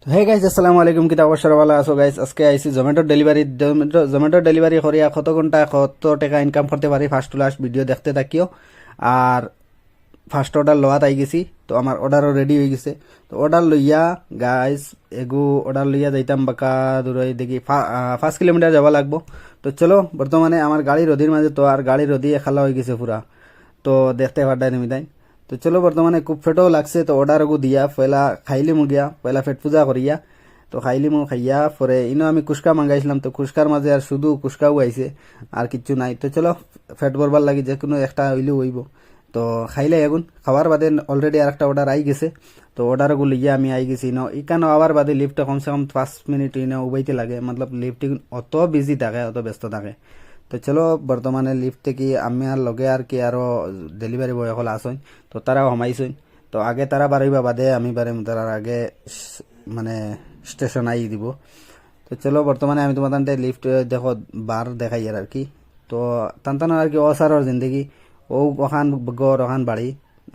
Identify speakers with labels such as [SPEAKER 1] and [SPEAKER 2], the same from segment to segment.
[SPEAKER 1] তো hey guys আসসালামু আলাইকুম, কিতা অবসর ভালো আছো গাইজ। আজকে আইসি জোমেটো ডেলিভারি করিয়া কত ঘন্টা কত টাকা ইনকাম করতে পারি ফার্স্ট টু লাস্ট ভিডিও দেখতে থাকিও। আর ফার্স্ট অর্ডার লওয়াত আই গেছি, তো আমার অর্ডারও রেডি হয়ে গেছে। তো অর্ডার লইয়া গাইজ এগু অর্ডার লইয়া যাইতাম বাঁকা দূরে দেখি 5 কিলোমিটার যাওয়া লাগবো। তো চলো, বর্তমানে আমার গাড়ি রদির মাঝে, তো আর গাড়ি রদি খালা হয়ে গেছে পুরা, তো দেখতে পারডাই তুমি তাই। তো চলো, বর্তমানে খুব ফেটও লাগছে, তো অর্ডার গু দিয়া পয়লা খাইলি মু গিয়া, পয়লা পেট পূজা করিয়া তো খাইলি মু খাইয়া পরে ইনো আমি কুস্কা মাঙ্গাইছিলাম। তো কুস্কার মাঝে আর শুধু কুস্কাও আইছে, আর কিচ্ছু নাই। তো চলো, ফেট ভরবার লাগি যে কোনো একটা হইলেও হইব। তো খাইলে এগুন খাওয়ার বাদে অলরেডি আর একটা অর্ডার আই গেছে। তো অর্ডার গুলো ইয়ে আমি আই গেছি ইনো ইকানো আবার বাদে লিফটে কমসে কম 5 মিনিট ইনো উবাইতে লাগে, মতলব লিফট অত বিজি থাকে, অত ব্যস্ত থাকে। তো চলো, বর্তমানে লিফট থেকে আমি আর লগে আর কি আরো ডেলিভারি বয় সকল আসইন, তো তারাও হামাইছইন। তো আগে তারা বাড়িবা বাদে আমি বাড়িম, তারার আগে মানে স্টেশন আই দিব। তো চলো, বর্তমানে আমি তোমার তান্তে লিফট দেখো বার দেখাই আর কি। তো তান্তানো আর কি অসারর জিন্দগি, ও ওখান গড় ওখান বাড়ি,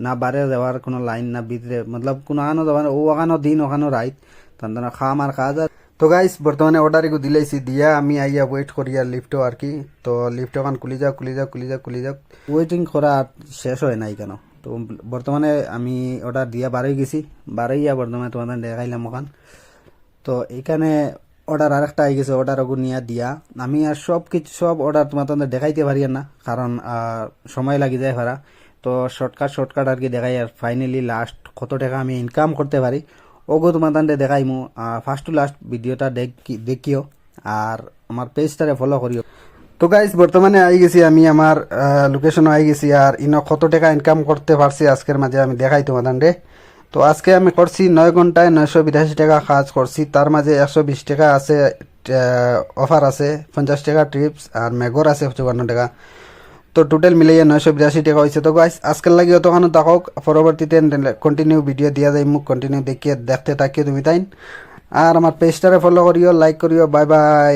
[SPEAKER 1] না বারে যাওয়ার কোনো লাইন না ভিতরে, মতলব কোনো আনো যাওয়ার ও ওখানো দিন ওখানো রাইত, তান্তানো খাম আর খাওয়া যায়। তো গাইস, বর্তমানে অর্ডার এগু দিলাইছি দিয়া আমি আইয়া ওয়েট করি আর লিফটও আর কি। তো লিফট ওখান খুলি যাও ওয়েটিং করা আর শেষ হয় নাই কেন। তো বর্তমানে আমি অর্ডার দিয়া বারোই গেছি, বারোইয়া বর্তমানে তোমাদের দেখাইলাম ওখান। তো এখানে অর্ডার আর একটা আই গেছে, অর্ডার ওগুলো নিয়ে দিয়া আমি আর সব অর্ডার তোমাদের দেখাইতে পারি না, কারণ সময় লাগি যায় ভাড়া। তো শর্টকাট আর কি দেখাই, আর ফাইনালি লাস্ট কত টাকা আমি ইনকাম করতে পারি ওগো তোমাদের দেখাইমু। ফার্স্ট টু লাস্ট ভিডিওটা দেখিও, আর আমার পেজটারে ফলো করিও। তো গাইজ, বর্তমানে আই গেছি আমি আমার লোকেশনে আই গেছি, আর ইনো কত টাকা ইনকাম করতে পারছি আজকের মাঝে আমি দেখাই তোমাদের। তো আজকে আমি করছি 9 ঘন্টায় 982 টাকা কাজ করছি, তার মাঝে 120 টাকা আছে অফার আছে, 50 টাকা ট্রিপস, আর মেঘর আছে 54 টাকা। তো টোটাল মিলাইয়া 982 টাকা হয়েছে। তো গাইস, আজকের লাগে অতখানো থাকক, পরবর্তীতে কন্টিনিউ ভিডিও দিয়া যায়, মুখ কন্টিনিউ দেখতে থাকিও তুমি তাই। আর আমার পেজটারে ফলো করিও, লাইক করিও। Bye bye.